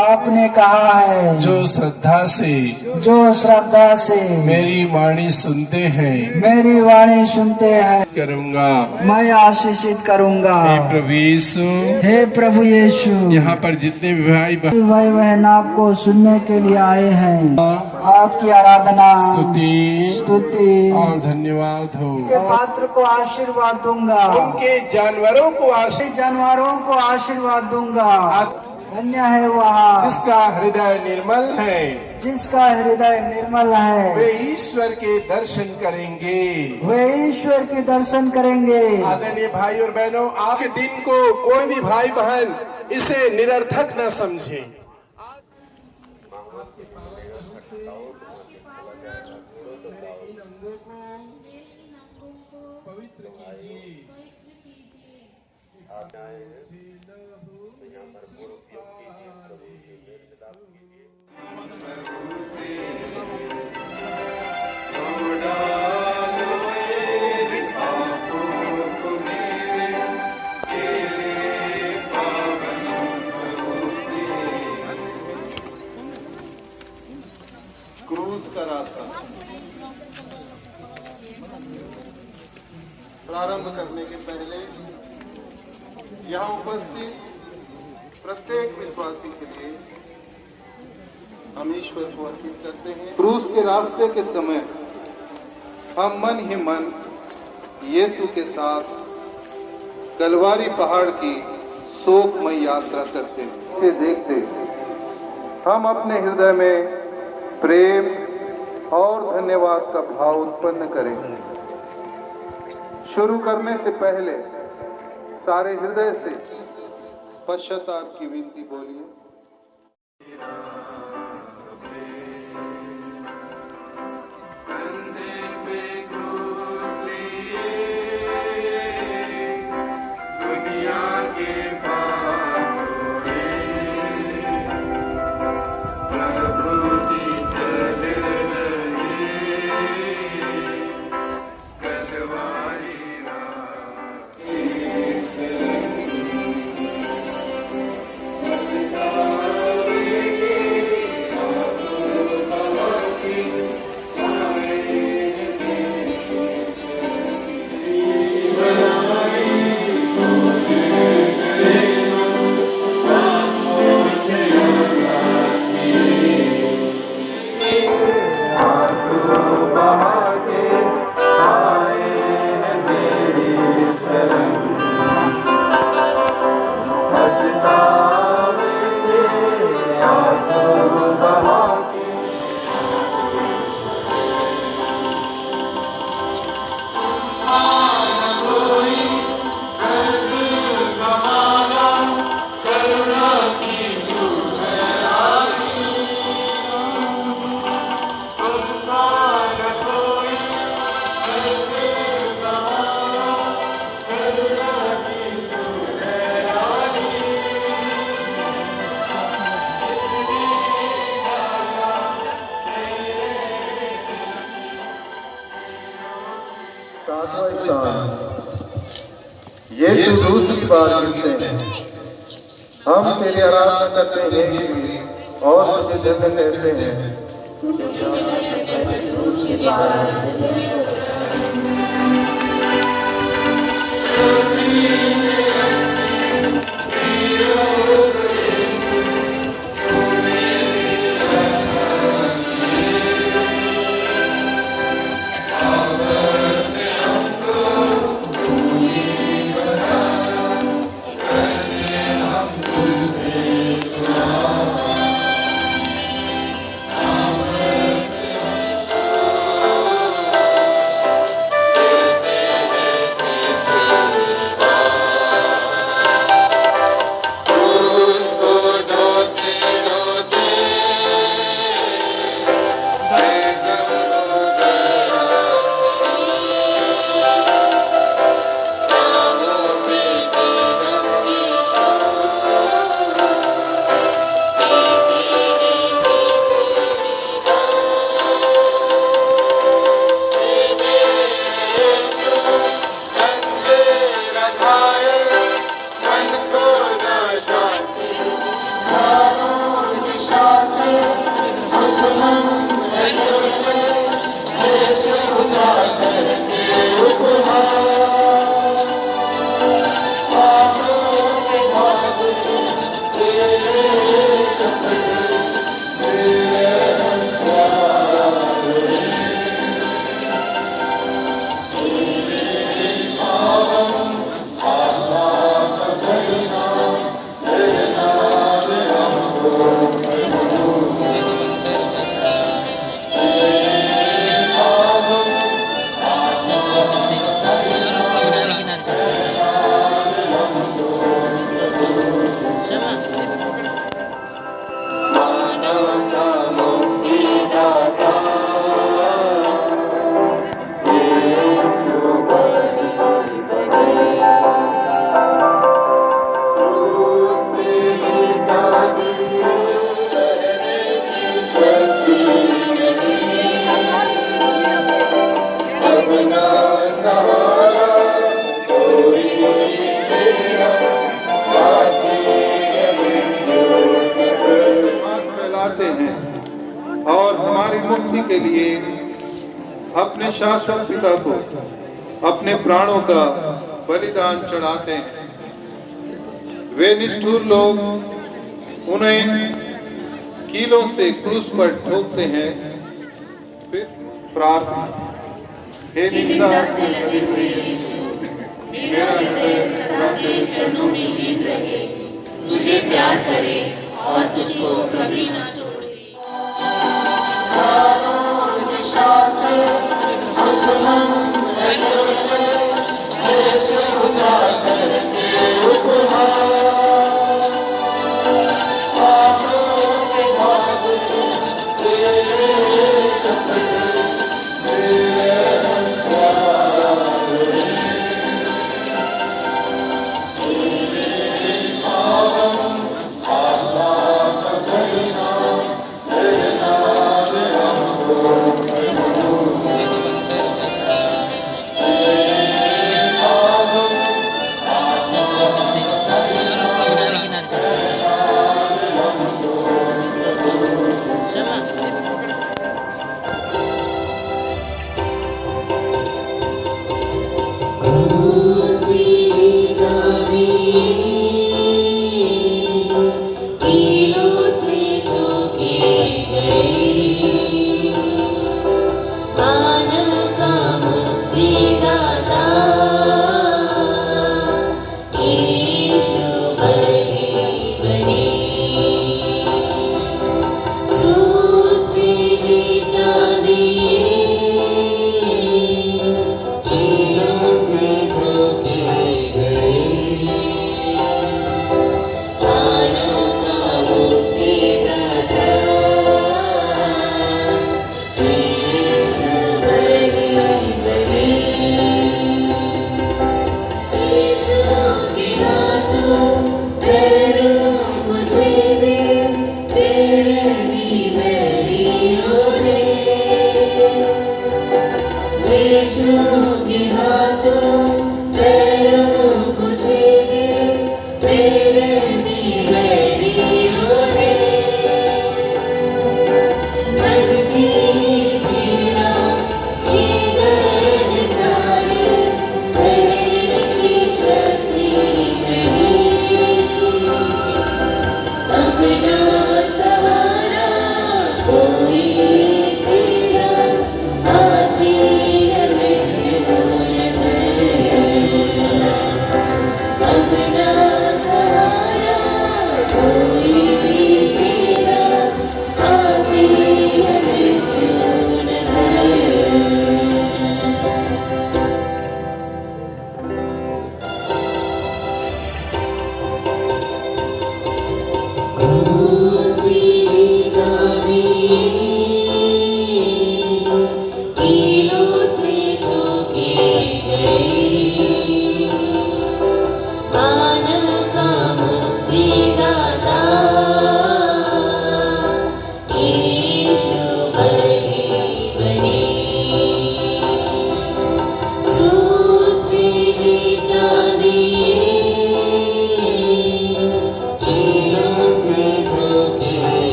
आपने कहा है जो श्रद्धा से मेरी वाणी सुनते हैं करूँगा, मैं आशीषित करूँगा। हे प्रभु यीशु यहाँ पर जितने भी भाई बहन आपको सुनने के लिए आए हैं, आपकी आराधना स्तुति और धन्यवाद हो। के पात्र को आशीर्वाद दूंगा, उनके जानवरों को आशीर्वाद दूंगा। धन्य है वहाँ जिसका हृदय निर्मल है, वे ईश्वर के दर्शन करेंगे। आदरणीय भाई और बहनों, आपके दिन को कोई भी भाई बहन इसे निरर्थक न समझे। पवित्र कीजिए। क्रूस का रास्ता प्रारंभ करने के पहले यहाँ उपस्थित प्रत्येक विश्वासी के लिए हम ईश्वर को अर्पित करते हैं। क्रूस के रास्ते के समय हम मन ही मन यीशु के साथ कलवारी पहाड़ की शोकमय यात्रा करते हैं। इसे देखते हम अपने हृदय में प्रेम और धन्यवाद का भाव उत्पन्न करेंगे। शुरू करने से पहले सारे हृदय से पश्चाताप की विनती बोलिए। यीशु दूसरी बार मिलते हैं। हम तेरी आराधना करते हैं और तुझे धन्य कहते हैं। हमारी मुक्ति के लिए अपने शाश्वत पिता को अपने प्राणों का बलिदान चढ़ाते हैं। वे निष्ठुर लोग उन्हें कीलों से क्रूस पर ठोकते हैं। फिर प्रार्थना। हे निंदा से लगे हुए यीशु, मेरा हृदय सदा तेरे चरणों में लीन रहे, तुझे प्यार करे और तुझको कभी ना छोड़े। चारों दिशा से दुश्मन लड़ते, यीशु खुदा करके उपहार।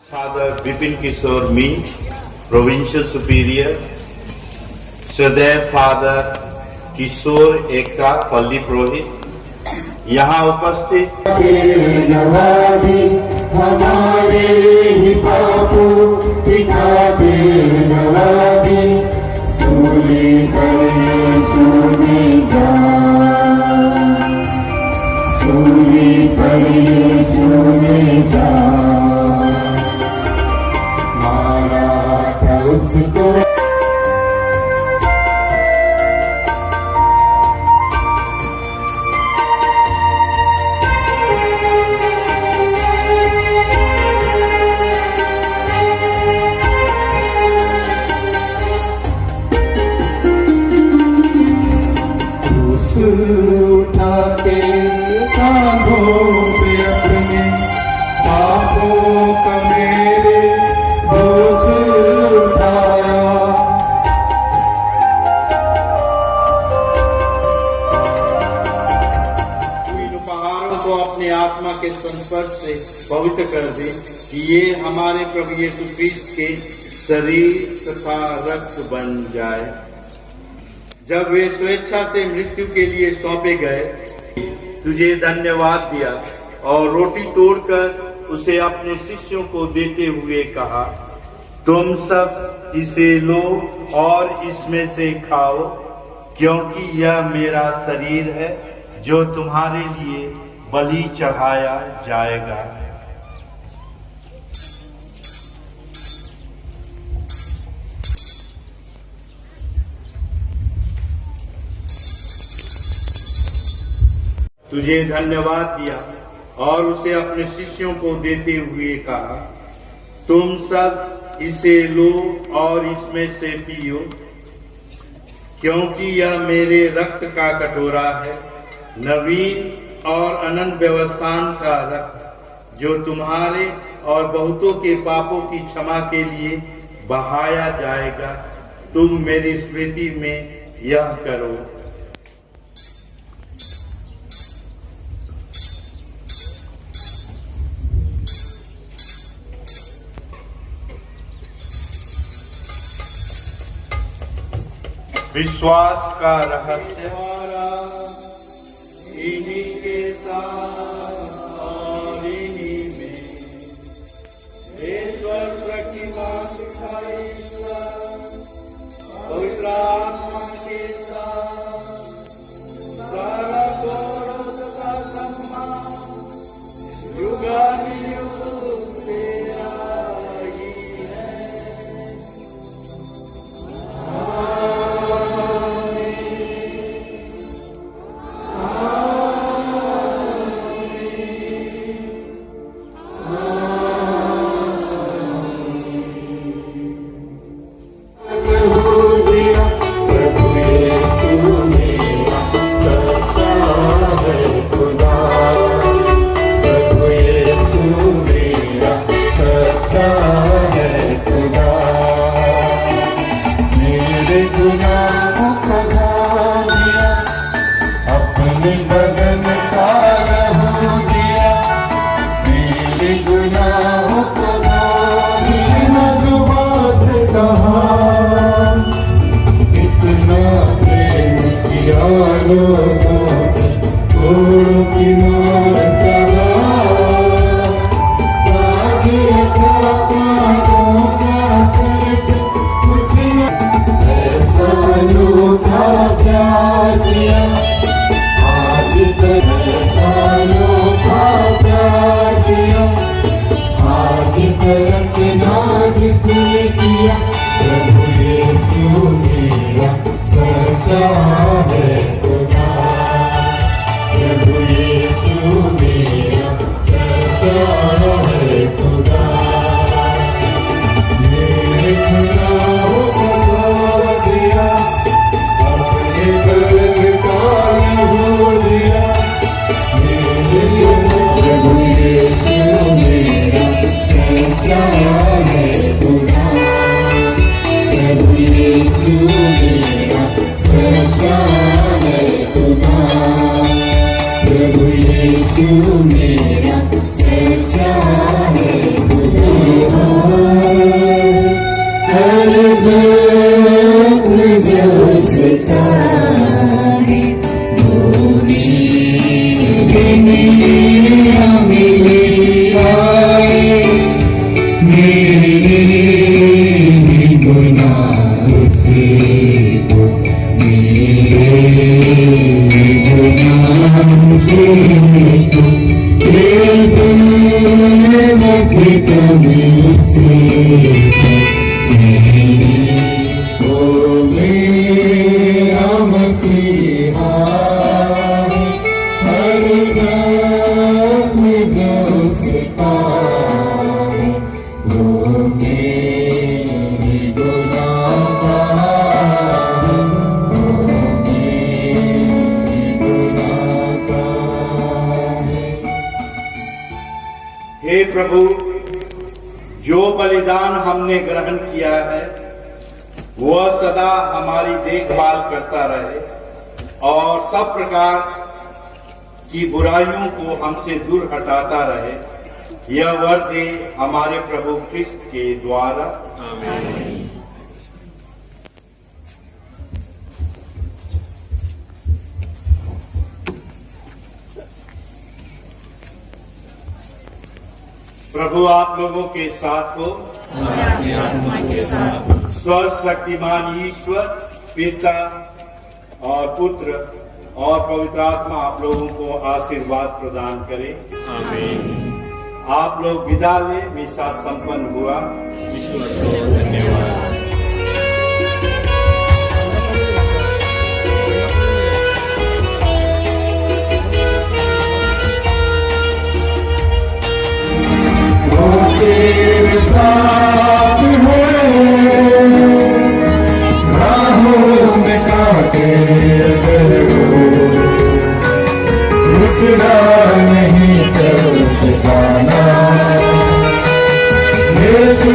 Father Bipin Kishore Minch, Provincial Superior, सदैव फादर किशोर एकता पल्ली पुरोहित यहाँ उपस्थित हमारे ही बापू दिखाते नवाबी सूली पर सुने जा सूली पर सुने जा मारा था उसको कि ये हमारे प्रभु यीशु क्रिस्त के शरीर तथा रक्त बन जाए। जब वे स्वेच्छा से मृत्यु के लिए सौंपे गए, तुझे धन्यवाद दिया और रोटी तोड़कर उसे अपने शिष्यों को देते हुए कहा, तुम सब इसे लो और इसमें से खाओ, क्योंकि यह मेरा शरीर है जो तुम्हारे लिए बलि चढ़ाया जाएगा। तुझे धन्यवाद दिया और उसे अपने शिष्यों को देते हुए कहा, तुम सब इसे लो और इसमें से पियो, क्योंकि यह मेरे रक्त का कटोरा है, नवीन और अनंत व्यवस्थान का रक्त, जो तुम्हारे और बहुतों के पापों की क्षमा के लिए बहाया जाएगा। तुम मेरी स्मृति में यह करो। विश्वास का रहस्य इन्हीं के साथ और इन्हीं में ईश्वर प्रतिमा दिखाई, पवित्र आत्मा के साथ सारा गौरव तथा सम्मान युगानुयुग तेरा ही है। हे प्रभु, जो बलिदान हमने ग्रहण किया है वह सदा हमारी देखभाल करता रहे और सब प्रकार की बुराइयों को हमसे दूर हटाता रहे। यह वर दे हमारे प्रभु क्रिस्त के द्वारा। प्रभु आप लोगों के साथ हो। सर्वशक्तिमान ईश्वर पिता और पुत्र और पवित्र आत्मा आप लोगों को आशीर्वाद प्रदान करे। आप लोग विदा ले। मिसा संपन्न हुआ। ईश्वर को धन्यवाद। तेरे साथ है राहों में कांटे रुकना नहीं चलते जाना यीशु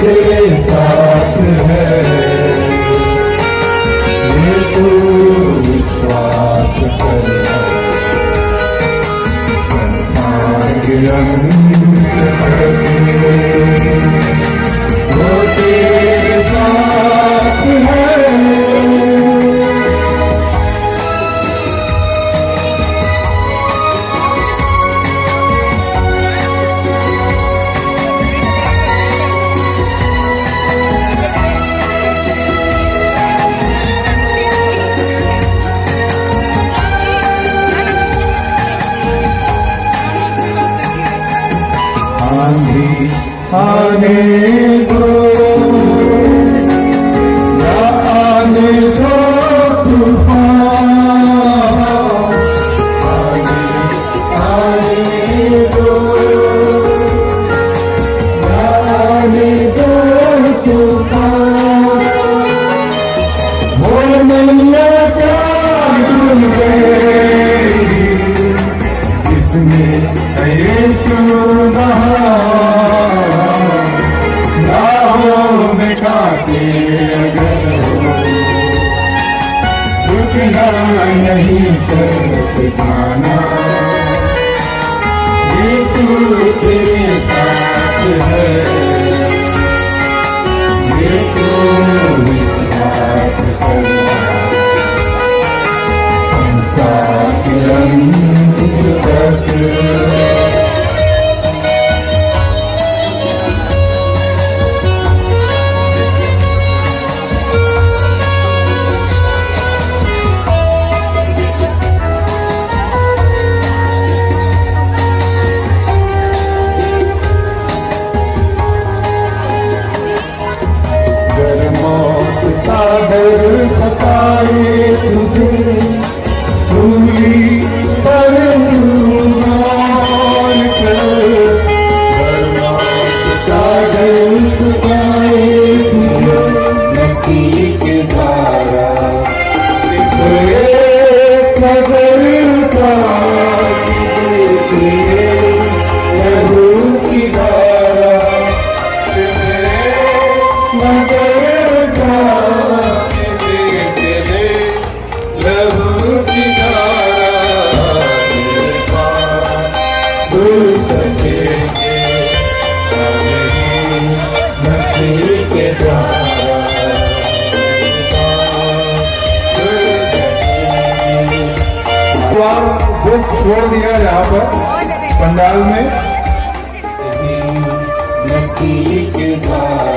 तेरे साथ है ये तू विश्वास करना संसार के वो तेरे साथ है। आंधी आने दो या आने दो तूफान आने दो या आने दो तूफान वो मैया क्या डूब गई जिसमें यीशु राहों में कांटे रुकना नहीं चलते जाना यीशु तेरे साथ है ये तो विश्वास करना संसार के अंत तक। डर सताए तुझे सूली पर मार कर का डर सताए तुझे मसीह के द्वारा नजर का प्रभु की धारा नजर का बुक छोड़ दिया यहाँ पर पंडाल में मसीह के द्वारा